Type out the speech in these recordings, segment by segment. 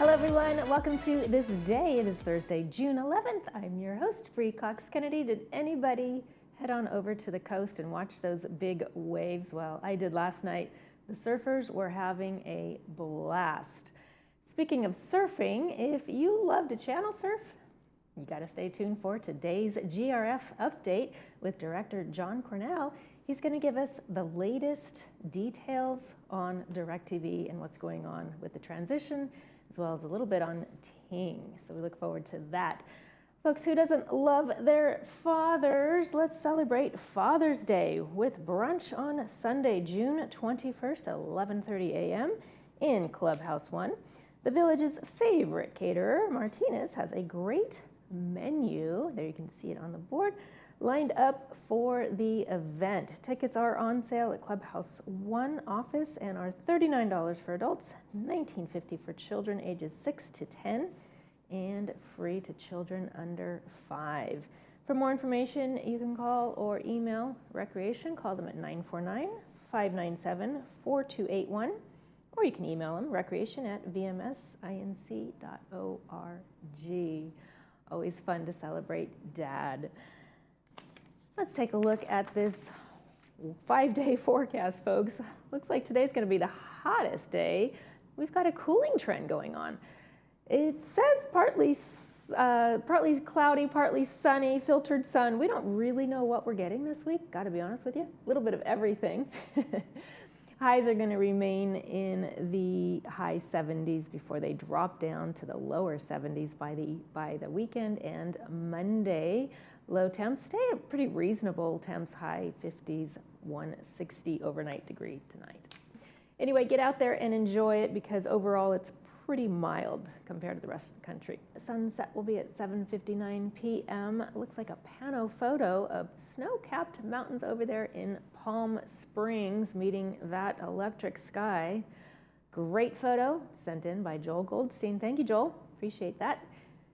Hello everyone, welcome to This Day. It is Thursday, June 11th. I'm your host, Bree Cox Kennedy. Did anybody head on over to the coast and watch those big waves? Well, I did last night. The surfers were having a blast. Speaking of surfing, if you love to channel surf, you got to stay tuned for today's GRF update with director John Cornell. He's going to give us the latest details on DirecTV and what's going on with the transition, as well as a little bit on Ting. So we look forward to that. Folks, who doesn't love their fathers? Let's celebrate Father's Day with brunch on Sunday, June 21st, 11:30 a.m. in Clubhouse 1. The Village's favorite caterer, Martinez, has a great menu. There you can see it on the board, lined up for the event. Tickets are on sale at Clubhouse 1 office and are $39 for adults, $19.50 for children ages 6 to 10, and free to children under 5. For more information, you can call or email Recreation. Call them at 949-597-4281, or you can email them, recreation@vmsinc.org. Always fun to celebrate Dad. Let's take a look at this 5-day forecast, folks. Looks like today's going to be the hottest day. We've got a cooling trend going on. It says partly cloudy, partly sunny, filtered sun. We don't really know what we're getting this week, got to be honest with you. A little bit of everything. Highs are going to remain in the high 70s before they drop down to the lower 70s by the weekend and Monday. Low temps stay at pretty reasonable temps, high 50s, 160 overnight degree tonight. Anyway, get out there and enjoy it because overall it's pretty mild compared to the rest of the country. Sunset will be at 7:59 p.m. It looks like a pano photo of snow-capped mountains over there in Palm Springs meeting that electric sky. Great photo sent in by Joel Goldstein. Thank you, Joel. Appreciate that.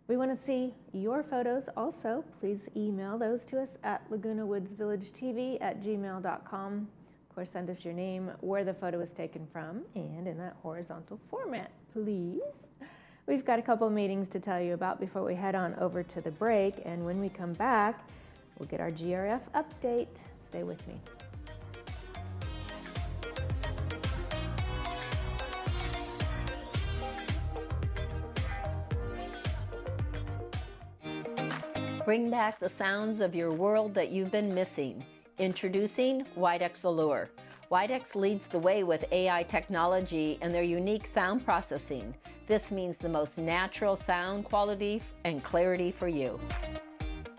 We want to see your photos also. Please email those to us at lagunawoodsvillagetv@gmail.com. Of course, send us your name, where the photo was taken from, and in that horizontal format, please. We've got a couple meetings to tell you about before we head on over to the break, and when we come back, we'll get our GRF update. Stay with me. Bring back the sounds of your world that you've been missing. Introducing Widex Allure. Widex leads the way with AI technology and their unique sound processing. This means the most natural sound quality and clarity for you.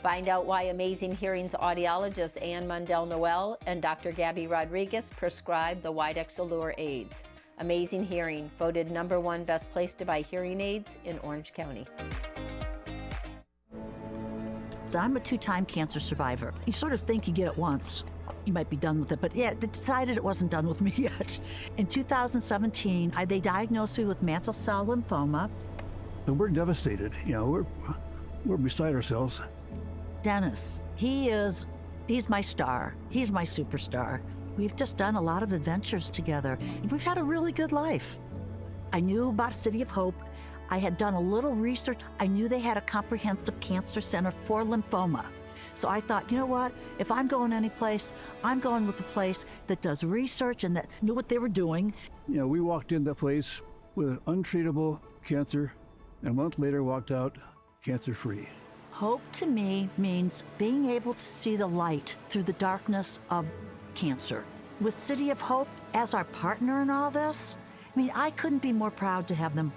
Find out why Amazing Hearing's audiologist Ann Mundell-Noel and Dr. Gabby Rodriguez prescribe the Widex Allure aids. Amazing Hearing, voted #1 best place to buy hearing aids in Orange County. I'm a 2-time cancer survivor. You sort of think you get it once, you might be done with it, but yeah, they decided it wasn't done with me yet. In 2017, they diagnosed me with mantle cell lymphoma. And we're devastated. We're beside ourselves. Dennis, he's my star. He's my superstar. We've just done a lot of adventures together. We've had a really good life. I knew about City of Hope. I had done a little research. I knew they had a comprehensive cancer center for lymphoma. So I thought, you know what? If I'm going any place, I'm going with a place that does research and that knew what they were doing. We walked in that place with untreatable cancer, and a month later walked out cancer-free. Hope to me means being able to see the light through the darkness of cancer. With City of Hope as our partner in all this, I couldn't be more proud to have them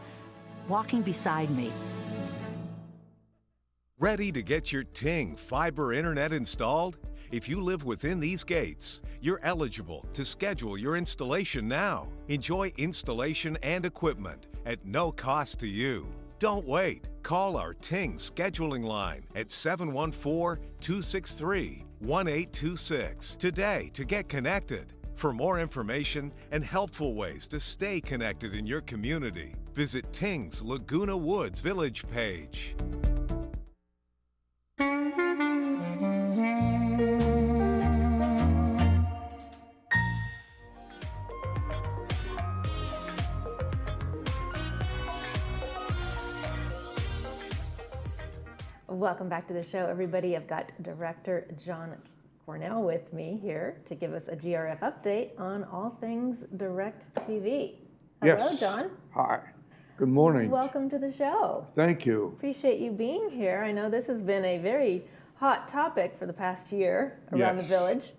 walking beside me. Ready to get your Ting fiber internet installed? If you live within these gates, you're eligible to schedule your installation now. Enjoy installation and equipment at no cost to you. Don't wait. Call our Ting scheduling line at 714-263-1826 today to get connected. For more information and helpful ways to stay connected in your community, visit Ting's Laguna Woods Village page. Welcome back to the show, everybody. I've got Director John Cornell with me here to give us a GRF update on all things Direct TV. Hello, Yes. John. Hi. Good morning. Welcome to the show. Thank you. Appreciate you being here. I know this has been a very hot topic for the past year around the Yes. village.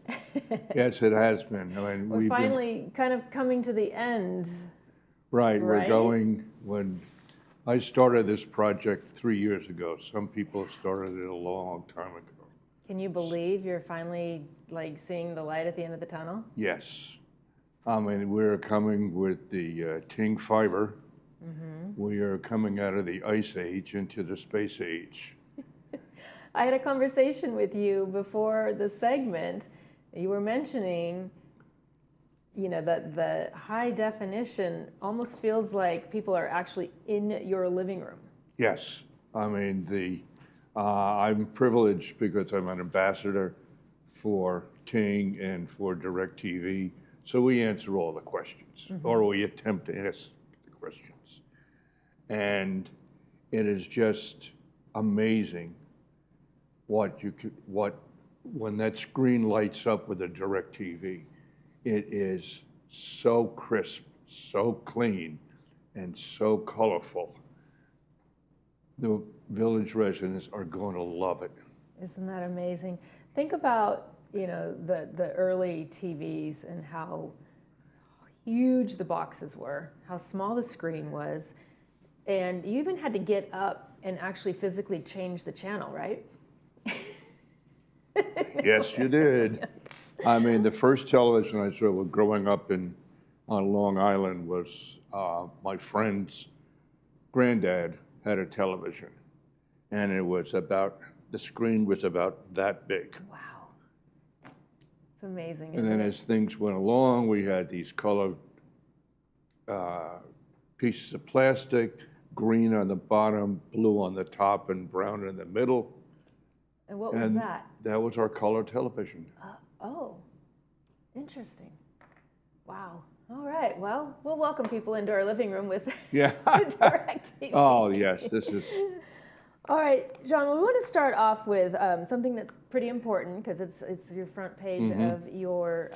Yes, it has been. I mean, We're finally kind of coming to the end. right. We're right? going, when I started this project 3 years ago, some people started it a long time ago. Can you believe you're finally like seeing the light at the end of the tunnel? Yes. I mean, we're coming with the Ting fiber. We are coming out of the ice age into the space age. I had a conversation with you before the segment. You were mentioning, you know, that the high definition almost feels like people are actually in your living room. Yes. I mean, I'm privileged because I'm an ambassador for Ting and for DirecTV. So we answer all the questions, or we attempt to ask the questions. And it is just amazing when that screen lights up with a DirecTV, it is so crisp, so clean, and so colorful. The village residents are going to love it. Isn't that amazing? Think about, you know, the early TVs and how huge the boxes were, how small the screen was, and you even had to get up and actually physically change the channel, right? Yes, you did. I mean, the first television I saw growing up on Long Island was my friend's granddad had a television, and the screen was about that big. Wow. It's amazing. And isn't then it? as things went along, we had these colored pieces of plastic, green on the bottom, blue on the top, and brown in the middle. And what was And that? that was our color television. Oh, interesting. Wow. All right. Well, we'll welcome people into our living room with Yeah. Direct TV. Oh, yes, this is, All right, John, we want to start off with something that's pretty important because it's your front page of your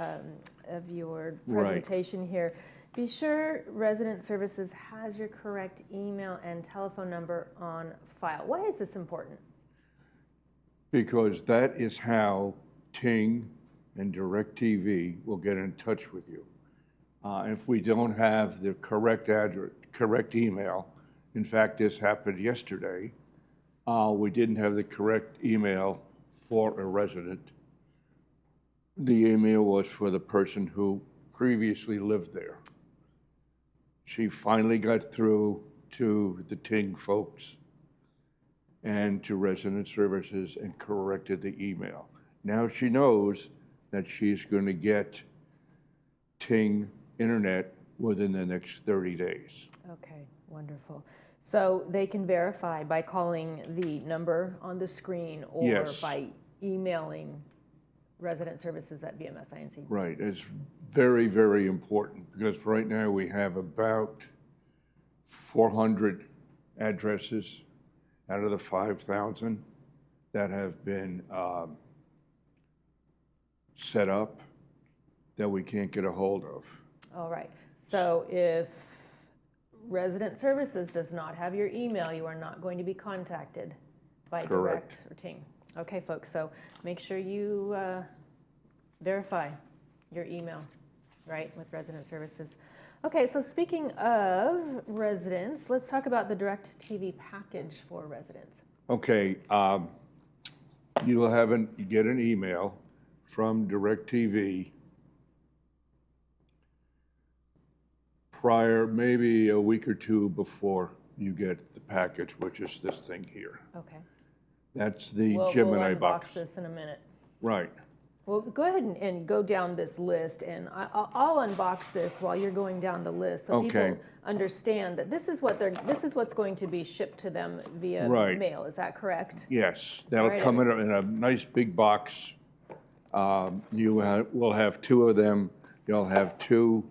presentation here. Be sure Resident Services has your correct email and telephone number on file. Why is this important? because that is how Ting and DirecTV will get in touch with you. If we don't have the correct address, correct email, in fact, this happened yesterday, we didn't have the correct email for a resident. The email was for the person who previously lived there. She finally got through to the Ting folks and to Resident Services and corrected the email. Now she knows that she's going to get Ting internet within the next 30 days. Okay, wonderful. So they can verify by calling the number on the screen or Yes. by emailing Resident Services at VMSINC. Right, it's very, very important because right now we have about 400 addresses out of the 5,000 that have been set up that we can't get a hold of. All right. So if Resident Services does not have your email, you are not going to be contacted by Correct. Direct or Ting. Okay, folks. So make sure you verify your email, right, with Resident Services. Okay, so speaking of residents, let's talk about the Direct TV package for residents. Okay, you will get an email from DirecTV prior, maybe a week or two before you get the package, which is this thing here. Okay. That's the We'll Gemini unbox box. this in a minute. Right. Well, go ahead and go down this list, and I'll unbox this while you're going down the list, so Okay. people understand that this is what's going to be shipped to them via Right. mail. Is that correct? Yes, that'll Right. come in a nice big box. You will have two of them. You'll have two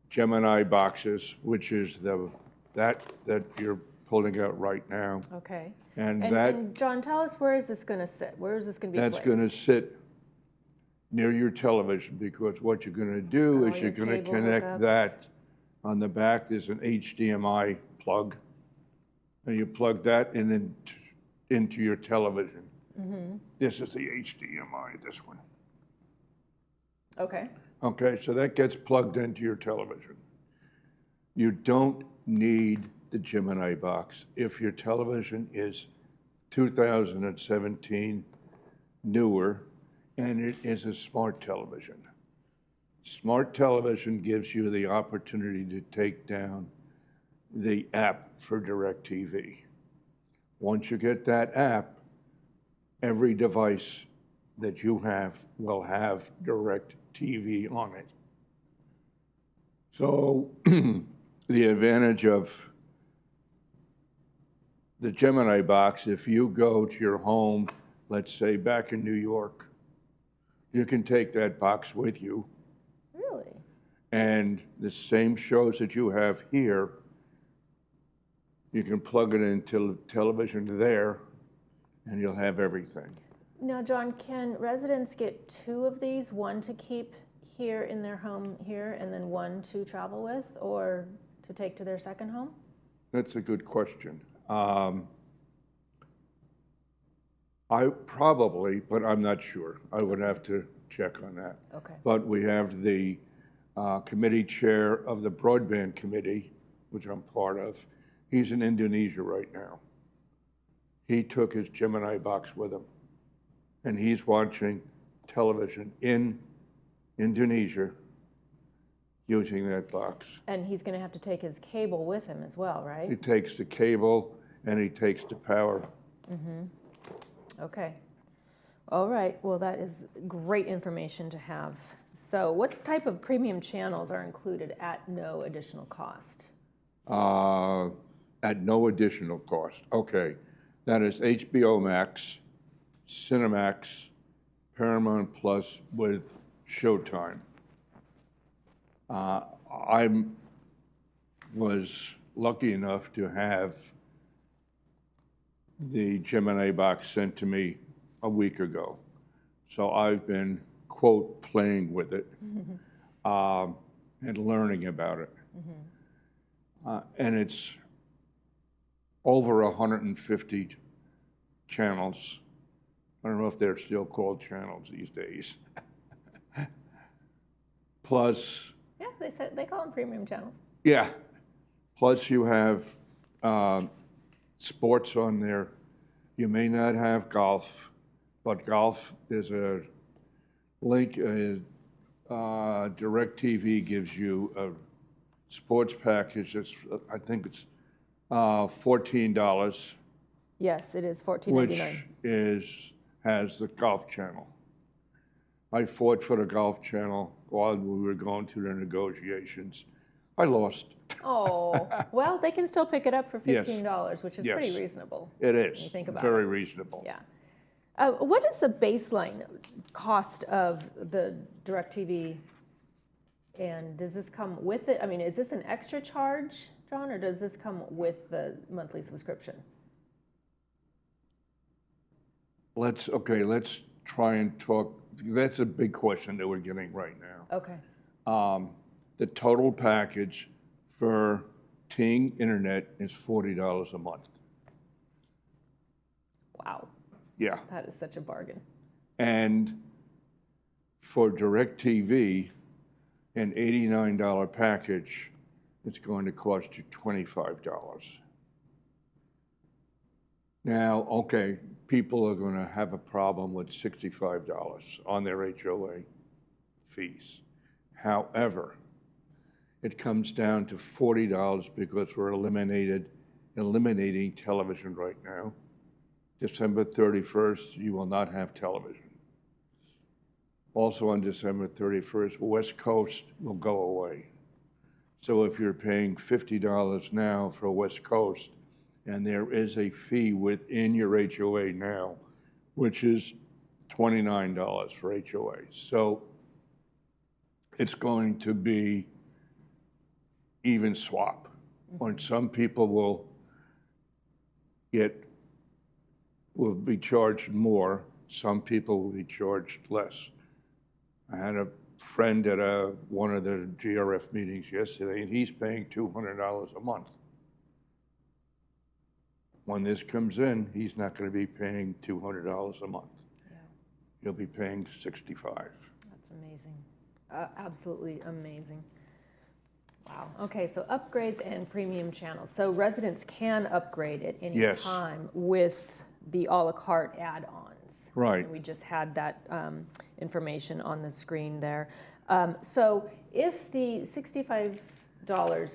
Gemini boxes, which is that you're pulling out right now. Okay. And And, that, and John, tell us, where is this going to sit? Where is this going to be that's placed? going to sit near your television, because what you're going to do All is your you're going to cable connect hookups. that. On the back, there's an HDMI plug, and you plug that into your television. Mm-hmm. This is the HDMI, this one. Okay. Okay, so that gets plugged into your television. You don't need the Gemini box if your television is 2017 newer and it is a smart television. Smart television gives you the opportunity to take down the app for DirecTV. Once you get that app, every device that you have will have DirecTV on it. So the advantage of the Gemini box, if you go to your home, let's say back in New York, you can take that box with you. Really? And the same shows that you have here, you can plug it into television there, and you'll have everything. Now, John, can residents get 2 of these, one to keep here in their home here, and then one to travel with or to take to their second home? That's a good question. I probably, but I'm not sure. I would have to check on that. Okay. But we have the committee chair of the broadband committee, which I'm part of. He's in Indonesia right now. He took his Gemini box with him, and he's watching television in Indonesia using that box. And he's going to have to take his cable with him as well, right? He takes the cable and he takes the power. Okay. All right. Well, that is great information to have. So what type of premium channels are included at no additional cost? At no additional cost. Okay. That is HBO Max, Cinemax, Paramount Plus with Showtime. I was lucky enough to have the Gemini box sent to me a week ago. So I've been, quote, playing with it and learning about it. And it's over 150 channels. I don't know if they're still called channels these days. Plus, Yeah, they call them premium channels. yeah, plus you have sports on there. You may not have golf, but golf is a link. DirecTV gives you a sports package that's, I think it's $14, Yes, it is which $14.99. has the golf channel. I fought for the golf channel while we were going through the negotiations. I lost. Oh, well, they can still pick it up for Yes. $15, which is Yes. pretty reasonable. It is When you think about very it. reasonable. Yeah. What is the baseline cost of the DirecTV? And does this come with it? I mean, is this an extra charge, John, or does this come with the monthly subscription? Let's try and talk. That's a big question that we're getting right now. Okay. The total package for Ting Internet is $40 a month. Wow, Yeah. that is such a bargain. And for DirecTV, an $89 package, it's going to cost you $25. Now, okay, people are going to have a problem with $65 on their HOA fees. However, it comes down to $40 because we're eliminating television right now. December 31st, you will not have television. Also on December 31st, West Coast will go away. So if you're paying $50 now for West Coast, and there is a fee within your HOA now, which is $29 for HOA. So it's going to be even swap. Or some people will it will be charged more. Some people will be charged less. I had a friend at one of the GRF meetings yesterday, and he's paying $200 a month. When this comes in, he's not going to be paying $200 a month. Yeah. He'll be paying $65. That's amazing. Absolutely amazing. Wow. Okay, so upgrades and premium channels. So residents can upgrade at any Yes. time with the a la carte add-ons. Right. And we just had that information on the screen there. So if the $65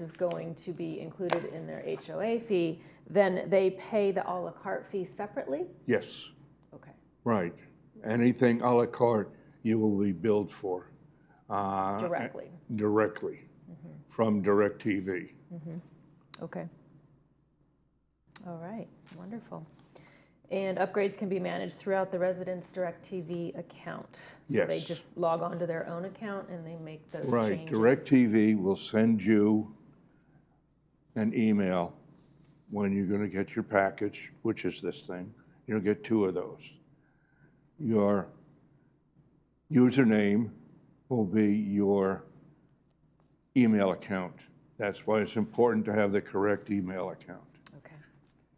is going to be included in their HOA fee, then they pay the a la carte fee separately? Yes, Okay. right. Anything a la carte, you will be billed for. Directly. Directly from DirecTV. Okay. All right, wonderful. And upgrades can be managed throughout the resident's DirecTV account. So they Yes. just log on to their own account and they make those Right, changes. DirecTV will send you an email when you're going to get your package, which is this thing. You'll get 2 of those. Your username will be your email account. That's why it's important to have the correct email account. Okay.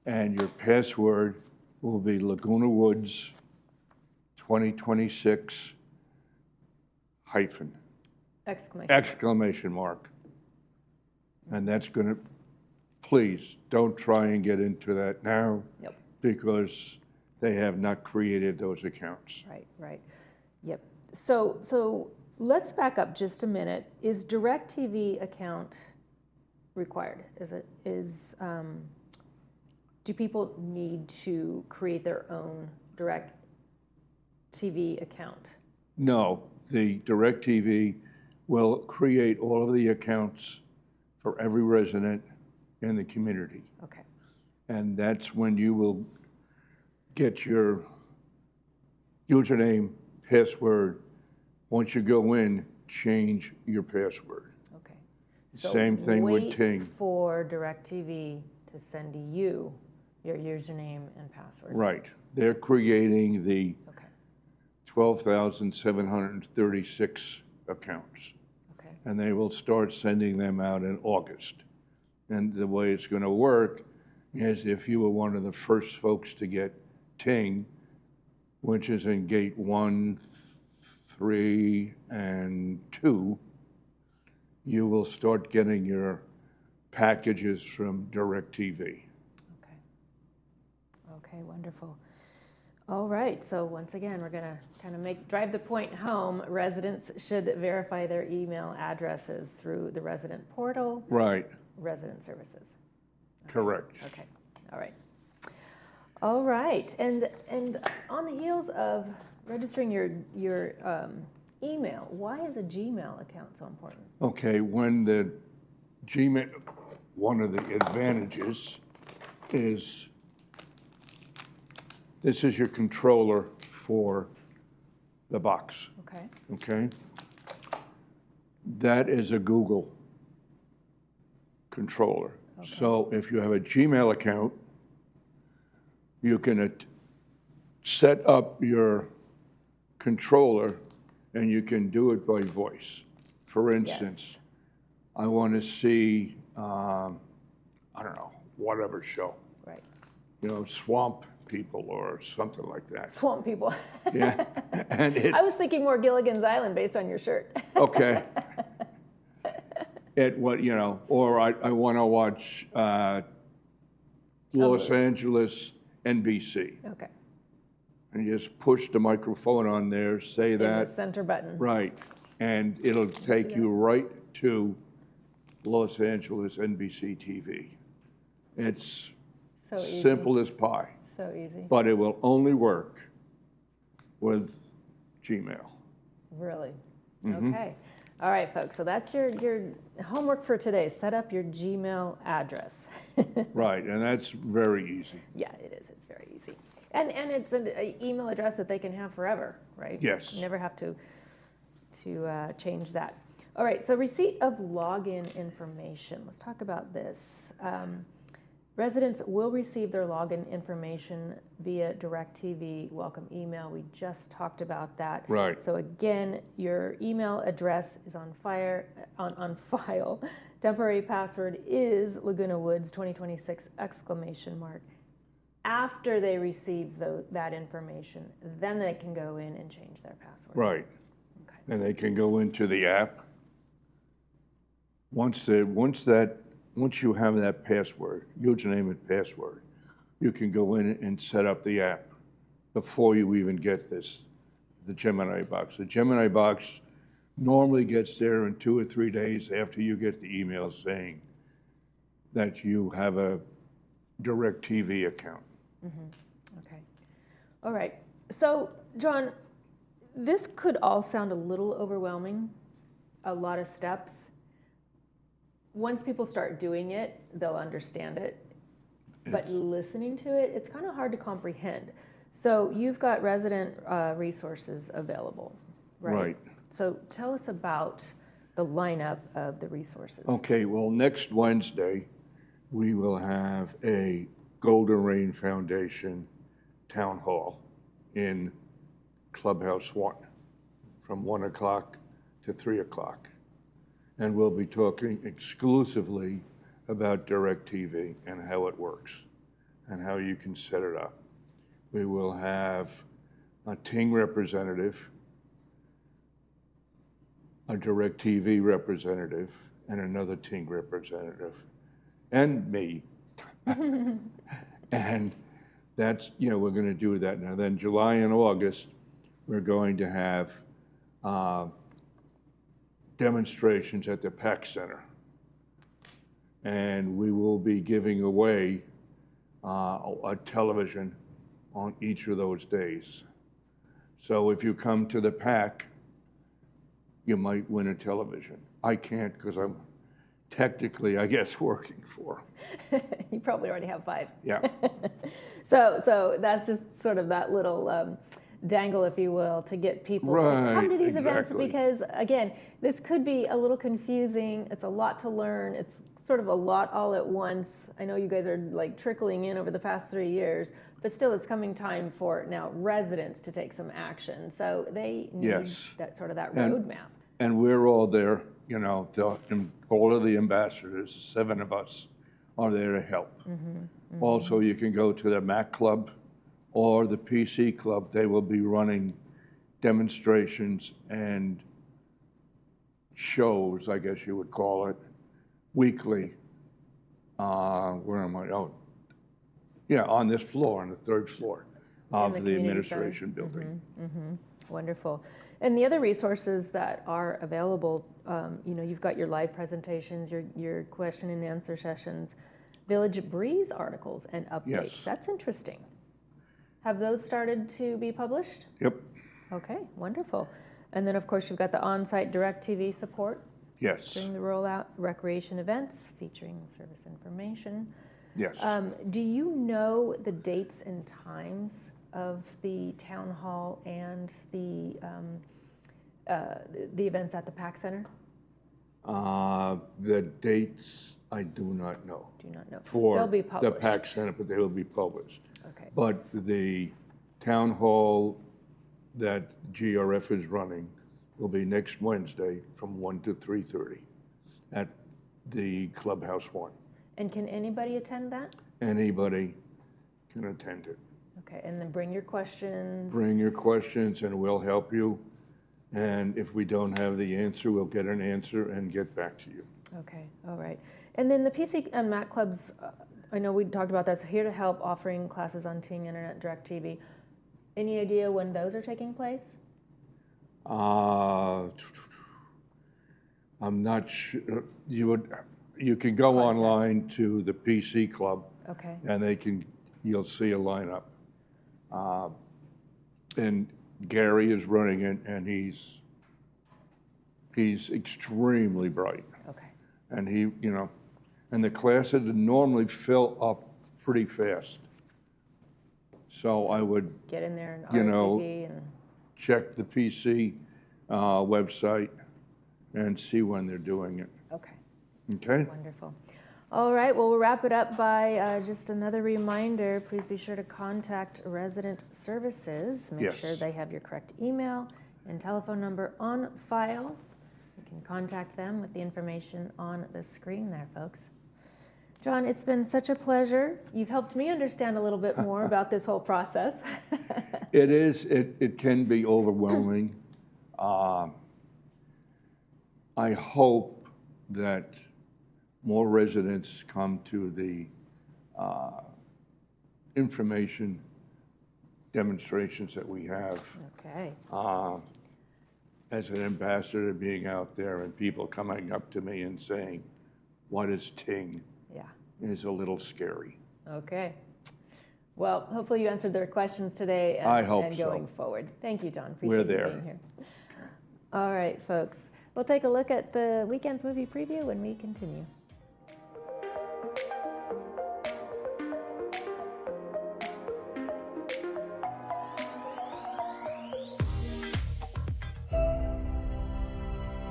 And your password will be Laguna Woods 2026 hyphen. Exclamation. ! And that's going to, please don't try and get into that now. Yep. Because they have not created those accounts. Right. Yep. So let's back up just a minute. Is DirecTV account required? Do people need to create their own DirecTV account? No, the DirecTV will create all of the accounts for every resident in the community. Okay. And that's when you will get your username, password. Once you go in, change your password. Okay. Same thing with Ting. Wait for DirecTV to send you your username and password. Right. They're creating the Okay. 12,736 accounts. Okay. And they will start sending them out in August. And the way it's going to work is if you were one of the first folks to get Ting, which is in gate 1, 3, and 2, you will start getting your packages from DirecTV. Okay, wonderful. All right, so once again, we're gonna kind of drive the point home. Residents should verify their email addresses through the resident portal, Right, resident services. correct. Okay, all right. All right, and on the heels of registering your email, why is a Gmail account so important? Okay, when the Gmail, one of the advantages is this is your controller for the box, Okay, okay? That is a Google controller. So if you have a Gmail account, you can set up your controller and you can do it by voice. For instance, Yes. I want to see, I don't know, whatever show, right. Swamp People or something like that. Swamp people. Yeah, and I was thinking more Gilligan's Island based on your shirt. okay. Or I want to watch Los Angeles NBC. Okay. And you just push the microphone on there, say In the that, center button. right, and it'll take you right to Los Angeles NBC TV. It's So easy. simple as pie, So easy. but it will only work with Gmail. Really? Okay. All right, folks. So that's your homework for today. Set up your Gmail address. Right, and that's very easy. Yeah, it is. It's very easy. And it's an email address that they can have forever, right? Yes. You never have to change that. All right, so receipt of login information. Let's talk about this. Residents will receive their login information via DirecTV welcome email. We just talked about that. Right. So again, your email address is on file. Temporary password is Laguna Woods 2026 ! After they receive that information, then they can go in and change their password. Right. Okay. And they can go into the app. Once you have that password, username and password, you can go in and set up the app before you even get the Gemini box. The Gemini box normally gets there in 2 or 3 days after you get the email saying that you have a DirecTV account. Okay. All right. So, John, this could all sound a little overwhelming, a lot of steps. Once people start doing it, they'll understand it. But listening to it, it's kind of hard to comprehend. So you've got resident resources available, right? Right. So tell us about the lineup of the resources. Okay, well, next Wednesday, we will have a Golden Rain Foundation Town Hall in Clubhouse 1 from 1 o'clock to 3 o'clock. And we'll be talking exclusively about DirecTV and how it works and how you can set it up. We will have a Ting representative, a DirecTV representative, and another Ting representative, and me. And that's, we're going to do that now. Then July and August, we're going to have demonstrations at the PAC Center. And we will be giving away a television on each of those days. So if you come to the PAC, you might win a television. I can't because I'm technically, I guess, working for. You probably already have 5. Yeah. So that's just sort of that little dangle, if you will, to get people to come to these events, because again, this could be a little confusing. It's a lot to learn. It's sort of a lot all at once. I know you guys are like trickling in over the past 3 years, but still it's coming time for now residents to take some action. So they need that sort of that roadmap. And we're all there, all of the ambassadors, 7 of us are there to help. Also, you can go to the Mac Club or the PC Club. They will be running demonstrations and shows, I guess you would call it, weekly. Where am I? Oh, yeah, on this floor, on the 3rd floor of the administration building. Wonderful. And the other resources that are available, you've got your live presentations, your question and answer sessions, Village Breeze articles and updates. Yes. That's interesting. Have those started to be published? Yep. Okay, wonderful. And then, of course, you've got the on-site DirecTV support Yes. during the rollout, recreation events featuring service information. Yes. Do you know the dates and times of the town hall and the events at the PAC Center? The dates, I do not know. Do not know. For They'll be the published. PAC Center, but they will be published. Okay. But the town hall that GRF is running will be next Wednesday from 1 to 3:30 at the Clubhouse 1. And can anybody attend that? Anybody can attend it. Okay, and then bring your questions. Bring your questions and we'll help you. And if we don't have the answer, we'll get an answer and get back to you. Okay, all right. And then the PC and Mac clubs, I know we talked about that, so here to help, offering classes on Ting Internet, DirecTV. Any idea when those are taking place? I'm not sure. You can go online to the PC Club. Okay. And you'll see a lineup. And Gary is running it, and he's extremely bright. Okay. And and the classes normally fill up pretty fast. So I would Get in there and RSVP and check the PC website and see when they're doing it. okay. Okay? Wonderful. All right, well, we'll wrap it up by just another reminder. Please be sure to contact Resident Services. Make Yes. sure they have your correct email and telephone number on file. You can contact them with the information on the screen there, folks. John, it's been such a pleasure. You've helped me understand a little bit more about this whole process. It is, it can be overwhelming. I hope that more residents come to the information demonstrations that we have. Okay. As an ambassador, being out there and people coming up to me and saying, "What is Ting?" Yeah. is a little scary. Okay. Well, hopefully you answered their questions today I hope and so. going forward. Thank you, John. We're Appreciate you there. being here. All right, folks. We'll take a look at the weekend's movie preview when we continue.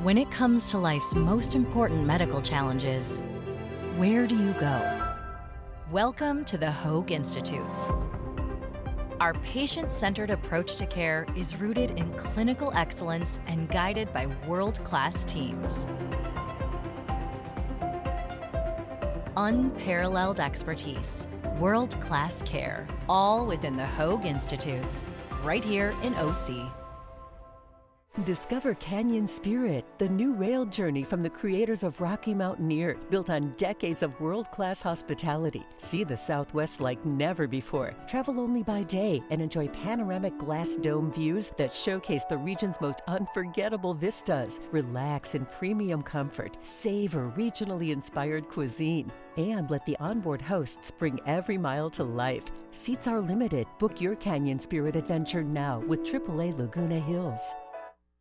When it comes to life's most important medical challenges, where do you go? Welcome to the Hoag Institutes. Our patient-centered approach to care is rooted in clinical excellence and guided by world-class teams. Unparalleled expertise, world-class care, all within the Hoag Institutes, right here in OC. Discover Canyon Spirit, the new rail journey from the creators of Rocky Mountaineer, built on decades of world-class hospitality. See the Southwest like never before. Travel only by day and enjoy panoramic glass dome views that showcase the region's most unforgettable vistas. Relax in premium comfort, savor regionally inspired cuisine, and let the onboard hosts bring every mile to life. Seats are limited. Book your Canyon Spirit adventure now with AAA Laguna Hills.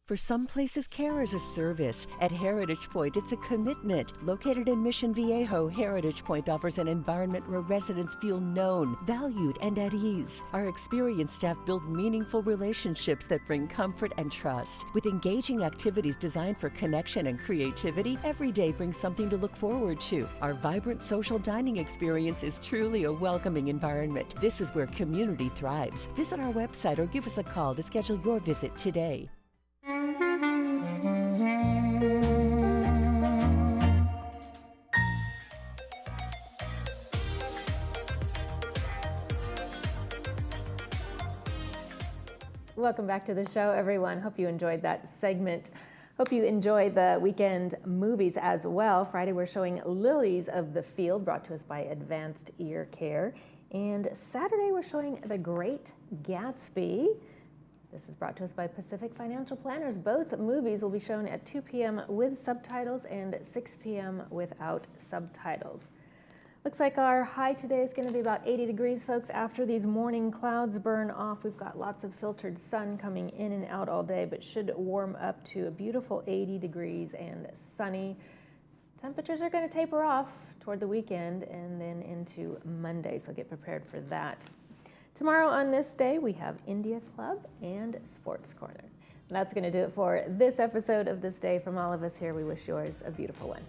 For some places, care is a service. At Heritage Point, it's a commitment. Located in Mission Viejo, Heritage Point offers an environment where residents feel known, valued, and at ease. Our experienced staff build meaningful relationships that bring comfort and trust. With engaging activities designed for connection and creativity, every day brings something to look forward to. Our vibrant social dining experience is truly a welcoming environment. This is where community thrives. Visit our website or give us a call to schedule your visit today. Welcome back to the show, everyone. Hope you enjoyed that segment. Hope you enjoy the weekend movies as well. Friday, we're showing Lilies of the Field, brought to us by Advanced Ear Care. And Saturday, we're showing The Great Gatsby. This is brought to us by Pacific Financial Planners. Both movies will be shown at 2 p.m. with subtitles and 6 p.m. without subtitles. Looks like our high today is going to be about 80 degrees, folks. After these morning clouds burn off, we've got lots of filtered sun coming in and out all day, but should warm up to a beautiful 80 degrees and sunny. Temperatures are going to taper off toward the weekend and then into Monday, so get prepared for that. Tomorrow on this day, we have India Club and Sports Corner. And that's going to do it for this episode of This Day. From all of us here, we wish yours a beautiful one.